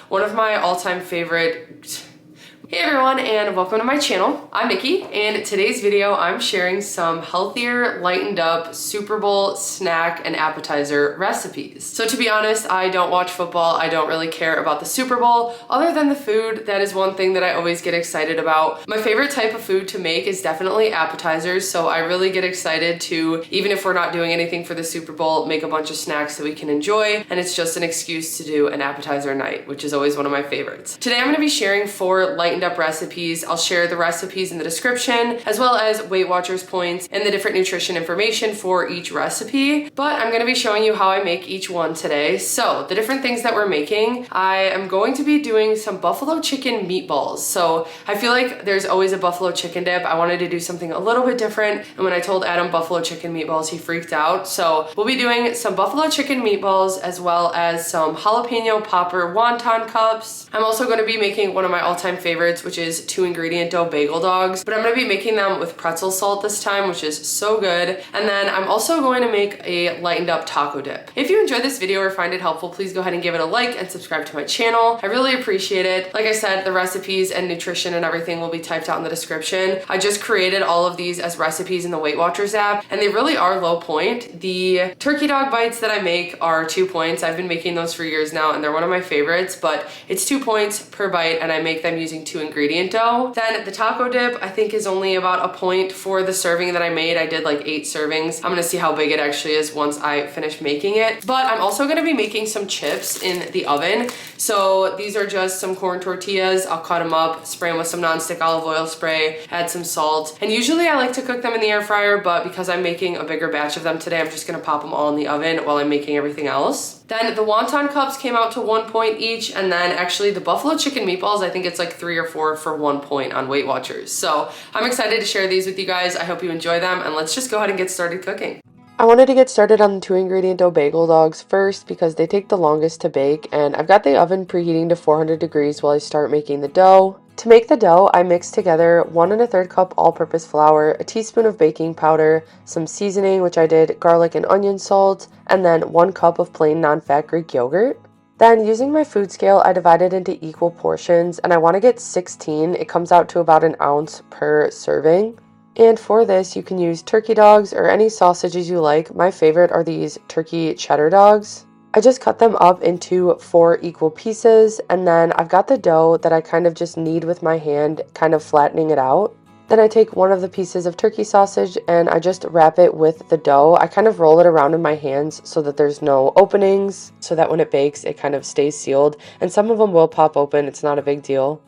one of my all-time favorite. Hey everyone, and welcome to my channel. I'm Nikki, and in today's video I'm sharing some healthier, lightened up Super Bowl snack and appetizer recipes. So to be honest, I don't watch football. I don't really care about the Super Bowl. Other than the food, that is one thing that I always get excited about. My favorite type of food to make is definitely appetizers, so I really get excited to, even if we're not doing anything for the Super Bowl, make a bunch of snacks that we can enjoy, and it's just an excuse to do an appetizer night, which is always one of my favorites. Today I'm going to be sharing 4 lightened up recipes. I'll share the recipes in the description, as well as WeightWatchers points and the different nutrition information for each recipe. But I'm going to be showing you how I make each one today. So the different things that we're making, I am going to be doing some buffalo chicken meatballs. So I feel like there's always a buffalo chicken dip. I wanted to do something a little bit different. And when I told Adam buffalo chicken meatballs, he freaked out. So we'll be doing some buffalo chicken meatballs, as well as some jalapeno popper wonton cups. I'm also going to be making one of my all-time favorites, which is 2-ingredient dough bagel dogs, but I'm going to be making them with pretzel salt this time, which is so good. And then I'm also going to make a lightened up taco dip. If you enjoyed this video or find it helpful, please go ahead and give it a like and subscribe to my channel. I really appreciate it. Like I said, the recipes and nutrition and everything will be typed out in the description. I just created all of these as recipes in the WeightWatchers app, and they really are low point. The turkey dog bites that I make are 2 points. I've been making those for years now, and they're one of my favorites, but it's 2 points per bite, and I make them using 2-ingredient dough. Then the taco dip I think is only about a point for the serving that I made. I did like 8 servings. I'm gonna see how big it actually is once I finish making it. But I'm also gonna be making some chips in the oven. So these are just some corn tortillas. I'll cut them up, spray them with some nonstick olive oil spray, add some salt. And usually I like to cook them in the air fryer, but because I'm making a bigger batch of them today, I'm just gonna pop them all in the oven while I'm making everything else. Then the wonton cups came out to 1 point each, and then actually the buffalo chicken meatballs, I think it's like 3 or 4 for 1 point on WeightWatchers. So I'm excited to share these with you guys. I hope you enjoy them, and let's just go ahead and get started cooking. I wanted to get started on the 2-ingredient dough bagel dogs first because they take the longest to bake, and I've got the oven preheating to 400 degrees while I start making the dough. To make the dough, I mix together 1 1/3 cup all-purpose flour, a teaspoon of baking powder, some seasoning, which I did garlic and onion salt, and then 1 cup of plain non-fat Greek yogurt. Then, using my food scale, I divide it into equal portions, and I want to get 16. It comes out to about 1 ounce per serving. And for this, you can use turkey dogs or any sausages you like. My favorite are these turkey cheddar dogs. I just cut them up into 4 equal pieces, and then I've got the dough that I kind of just knead with my hand, kind of flattening it out. Then I take one of the pieces of turkey sausage and I just wrap it with the dough. I kind of roll it around in my hands so that there's no openings, so that when it bakes, it kind of stays sealed. And some of them will pop open, it's not a big deal.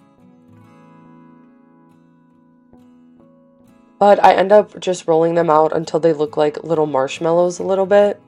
But I end up just rolling them out until they look like little marshmallows a little bit.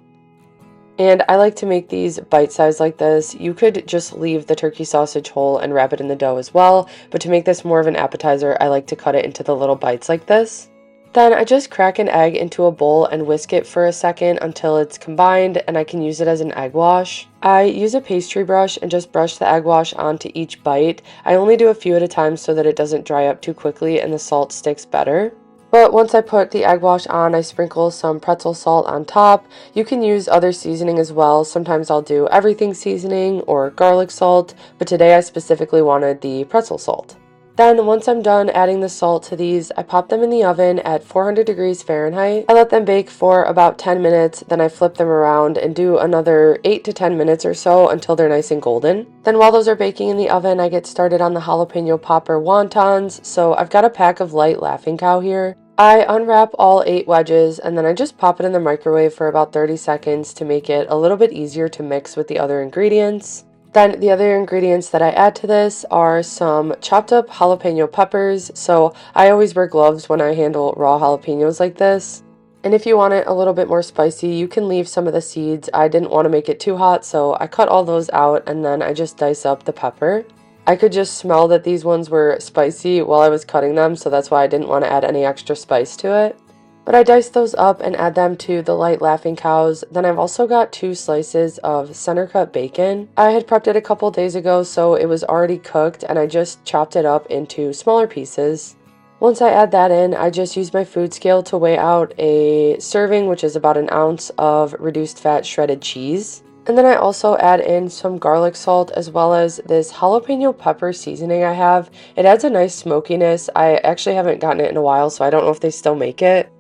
And I like to make these bite-sized like this. You could just leave the turkey sausage whole and wrap it in the dough as well, but to make this more of an appetizer, I like to cut it into the little bites like this. Then I just crack an egg into a bowl and whisk it for a second until it's combined, and I can use it as an egg wash. I use a pastry brush and just brush the egg wash onto each bite. I only do a few at a time so that it doesn't dry up too quickly and the salt sticks better. But once I put the egg wash on, I sprinkle some pretzel salt on top. You can use other seasoning as well. Sometimes I'll do everything seasoning or garlic salt, but today I specifically wanted the pretzel salt. Then once I'm done adding the salt to these, I pop them in the oven at 400 degrees Fahrenheit. I let them bake for about 10 minutes, then I flip them around and do another 8 to 10 minutes or so until they're nice and golden. Then while those are baking in the oven, I get started on the jalapeno popper wontons. So I've got a pack of light Laughing Cow here. I unwrap all 8 wedges and then I just pop it in the microwave for about 30 seconds to make it a little bit easier to mix with the other ingredients. Then the other ingredients that I add to this are some chopped up jalapeno peppers. So I always wear gloves when I handle raw jalapenos like this. And if you want it a little bit more spicy, you can leave some of the seeds. I didn't want to make it too hot, so I cut all those out and then I just dice up the pepper. I could just smell that these ones were spicy while I was cutting them, so that's why I didn't want to add any extra spice to it. But I dice those up and add them to the light Laughing Cows. Then I've also got 2 slices of center cut bacon. I had prepped it a couple days ago, so it was already cooked, and I just chopped it up into smaller pieces. Once I add that in, I just use my food scale to weigh out a serving, which is about 1 ounce of reduced fat shredded cheese. And then I also add in some garlic salt as well as this jalapeno pepper seasoning I have. It adds a nice smokiness. I actually haven't gotten it in a while, so I don't know if they still make it.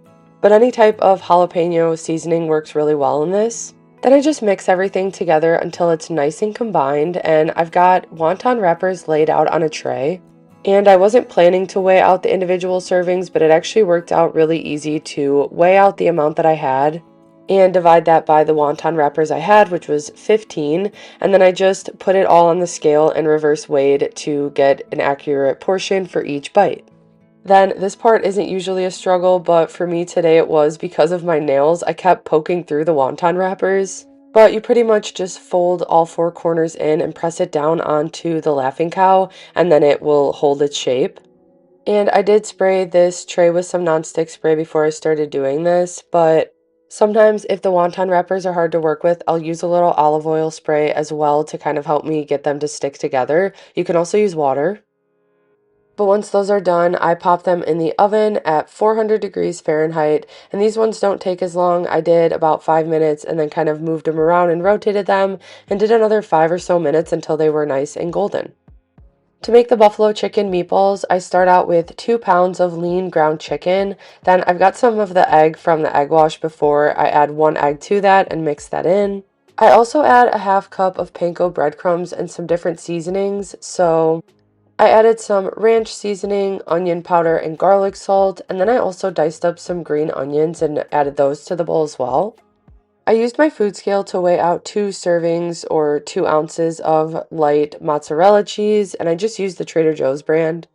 But any type of jalapeno seasoning works really well in this. Then I just mix everything together until it's nice and combined, and I've got wonton wrappers laid out on a tray. And I wasn't planning to weigh out the individual servings, but it actually worked out really easy to weigh out the amount that I had and divide that by the wonton wrappers I had, which was 15, and then I just put it all on the scale and reverse weighed to get an accurate portion for each bite. Then this part isn't usually a struggle, but for me today it was because of my nails. I kept poking through the wonton wrappers, but you pretty much just fold all four corners in and press it down onto the laughing cow, and then it will hold its shape. And I did spray this tray with some nonstick spray before I started doing this, but sometimes if the wonton wrappers are hard to work with, I'll use a little olive oil spray as well to kind of help me get them to stick together. You can also use water. But once those are done, I pop them in the oven at 400 degrees Fahrenheit, and these ones don't take as long. I did about 5 minutes and then kind of moved them around and rotated them and did another 5 or so minutes until they were nice and golden. To make the buffalo chicken meatballs, I start out with 2 pounds of lean ground chicken. Then I've got some of the egg from the egg wash before. I add 1 egg to that and mix that in. I also add a half cup of panko breadcrumbs and some different seasonings. So I added some ranch seasoning, onion powder, and garlic salt. And then I also diced up some green onions and added those to the bowl as well. I used my food scale to weigh out 2 servings or 2 ounces of light mozzarella cheese, and I just used the Trader Joe's brand.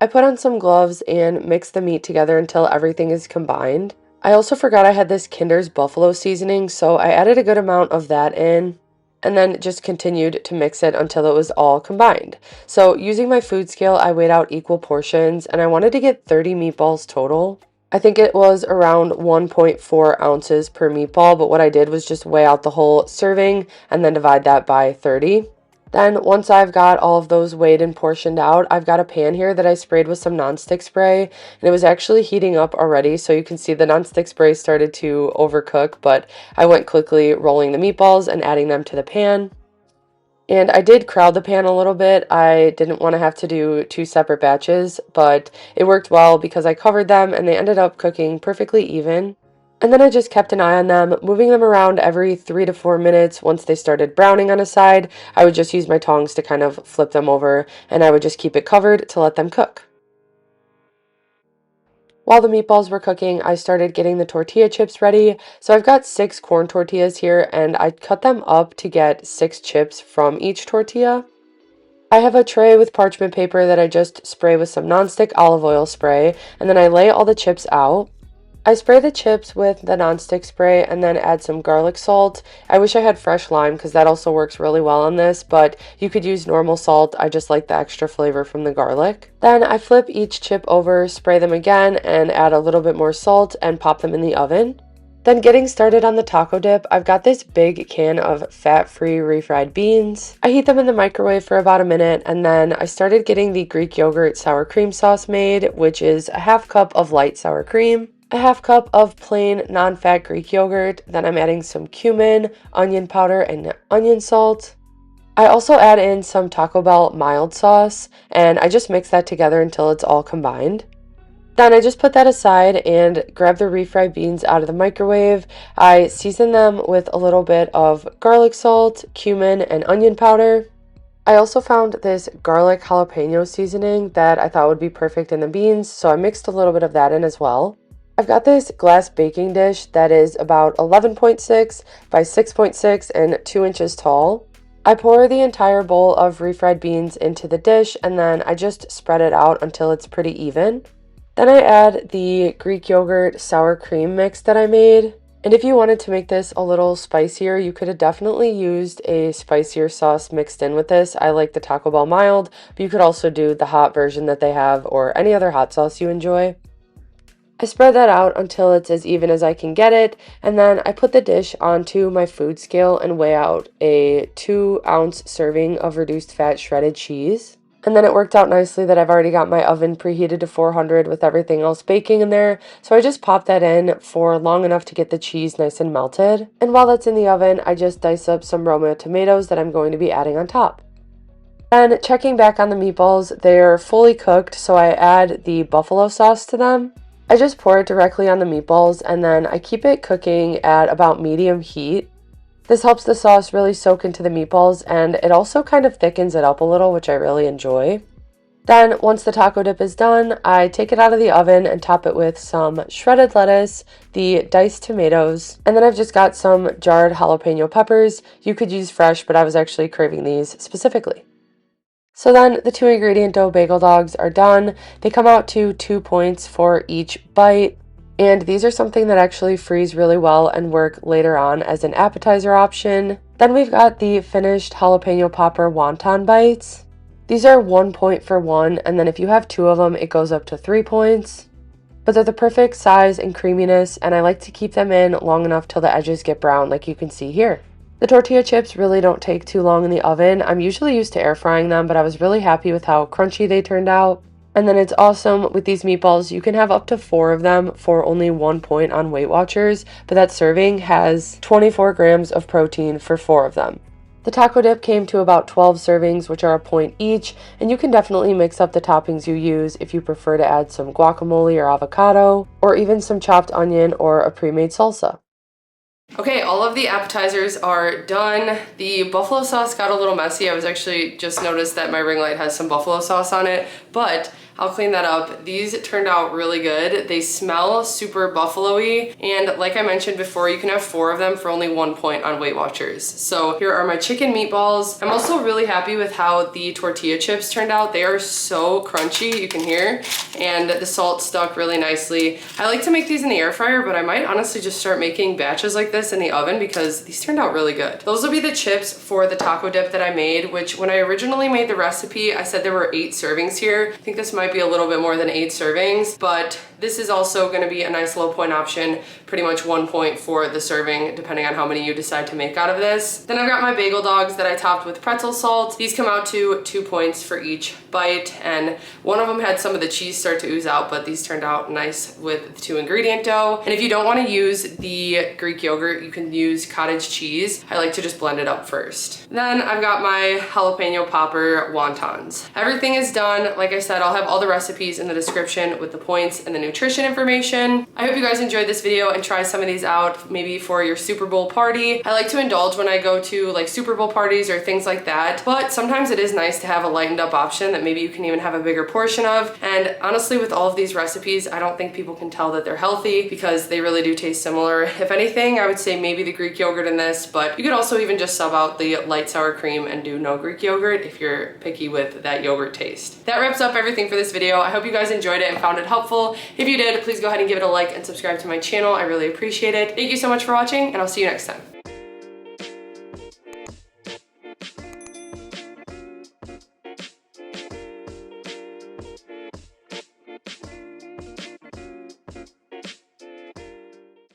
I put on some gloves and mixed the meat together until everything is combined. I also forgot I had this Kinder's buffalo seasoning, so I added a good amount of that in, and then just continued to mix it until it was all combined. So using my food scale, I weighed out equal portions, and I wanted to get 30 meatballs total. I think it was around 1.4 ounces per meatball, but what I did was just weigh out the whole serving and then divide that by 30. Then once I've got all of those weighed and portioned out, I've got a pan here that I sprayed with some nonstick spray, and it was actually heating up already, so you can see the nonstick spray started to overcook, but I went quickly rolling the meatballs and adding them to the pan. And I did crowd the pan a little bit. I didn't want to have to do 2 separate batches, but it worked well because I covered them and they ended up cooking perfectly even. And then I just kept an eye on them, moving them around every 3 to 4 minutes. Once they started browning on a side, I would just use my tongs to kind of flip them over, and I would just keep it covered to let them cook. While the meatballs were cooking, I started getting the tortilla chips ready. So I've got 6 corn tortillas here, and I cut them up to get 6 chips from each tortilla. I have a tray with parchment paper that I just spray with some nonstick olive oil spray, and then I lay all the chips out. I spray the chips with the nonstick spray and then add some garlic salt. I wish I had fresh lime because that also works really well on this, but you could use normal salt. I just like the extra flavor from the garlic. Then I flip each chip over, spray them again, and add a little bit more salt and pop them in the oven. Then getting started on the taco dip, I've got this big can of fat-free refried beans. I heat them in the microwave for about a minute, and then I started getting the Greek yogurt sour cream sauce made, which is a half cup of light sour cream, a half cup of plain non-fat Greek yogurt. Then I'm adding some cumin, onion powder, and onion salt. I also add in some Taco Bell mild sauce, and I just mix that together until it's all combined. Then I just put that aside and grab the refried beans out of the microwave. I season them with a little bit of garlic salt, cumin, and onion powder. I also found this garlic jalapeno seasoning that I thought would be perfect in the beans, so I mixed a little bit of that in as well. I've got this glass baking dish that is about 11.6 by 6.6 and 2 inches tall. I pour the entire bowl of refried beans into the dish, and then I just spread it out until it's pretty even. Then I add the Greek yogurt sour cream mix that I made. And if you wanted to make this a little spicier, you could have definitely used a spicier sauce mixed in with this. I like the Taco Bell mild, but you could also do the hot version that they have or any other hot sauce you enjoy. I spread that out until it's as even as I can get it, and then I put the dish onto my food scale and weigh out a 2-ounce serving of reduced fat shredded cheese. And then it worked out nicely that I've already got my oven preheated to 400 with everything else baking in there. So I just popped that in for long enough to get the cheese nice and melted. And while that's in the oven, I just dice up some Roma tomatoes that I'm going to be adding on top. Then checking back on the meatballs, they're fully cooked, so I add the buffalo sauce to them. I just pour it directly on the meatballs and then I keep it cooking at about medium heat. This helps the sauce really soak into the meatballs and it also kind of thickens it up a little, which I really enjoy. Then once the taco dip is done, I take it out of the oven and top it with some shredded lettuce, the diced tomatoes, and then I've just got some jarred jalapeno peppers. You could use fresh, but I was actually craving these specifically. So then the 2-ingredient dough bagel dogs are done. They come out to 2 points for each bite. And these are something that actually freeze really well and work later on as an appetizer option. Then we've got the finished jalapeno popper wonton bites. These are 1 point for one, and then if you have 2 of them, it goes up to 3 points. But they're the perfect size and creaminess, and I like to keep them in long enough till the edges get brown, like you can see here. The tortilla chips really don't take too long in the oven. I'm usually used to air frying them, but I was really happy with how crunchy they turned out. And then it's awesome with these meatballs. You can have up to 4 of them for only 1 point on WeightWatchers, but that serving has 24 grams of protein for 4 of them. The taco dip came to about 12 servings, which are a point each, and you can definitely mix up the toppings you use if you prefer to add some guacamole or avocado, or even some chopped onion or a pre-made salsa. Okay, all of the appetizers are done. The buffalo sauce got a little messy. I was actually just noticed that my ring light has some buffalo sauce on it, but I'll clean that up. These turned out really good. They smell super buffalo-y, and like I mentioned before, you can have 4 of them for only 1 point on WeightWatchers. So here are my chicken meatballs. I'm also really happy with how the tortilla chips turned out. They are so crunchy, you can hear, and the salt stuck really nicely. I like to make these in the air fryer, but I might honestly just start making batches like this in the oven because these turned out really good. Those will be the chips for the taco dip that I made, which when I originally made the recipe, I said there were 8 servings here. I think this might be a little bit more than 8 servings, but this is also going to be a nice low point option, pretty much 1 point for the serving, depending on how many you decide to make out of this. Then I've got my bagel dogs that I topped with pretzel salt. These come out to 2 points for each bite, and one of them had some of the cheese start to ooze out, but these turned out nice with the 2-ingredient dough. And if you don't want to use the Greek yogurt, you can use cottage cheese. I like to just blend it up first. Then I've got my jalapeno popper wontons. Everything is done. Like I said, I'll have all the recipes in the description with the points and the nutrition information. I hope you guys enjoyed this video and try some of these out, maybe for your Super Bowl party. I like to indulge when I go to like Super Bowl parties or things like that, but sometimes it is nice to have a lightened up option that maybe you can even have a bigger portion of. And honestly, with all of these recipes, I don't think people can tell that they're healthy because they really do taste similar. If anything, I would say maybe the Greek yogurt in this, but you could also even just sub out the light sour cream and do no Greek yogurt if you're picky with that yogurt taste. That wraps up everything for this video. I hope you guys enjoyed it and found it helpful. If you did, please go ahead and give it a like and subscribe to my channel. I really appreciate it. Thank you so much for watching, and I'll see you next time.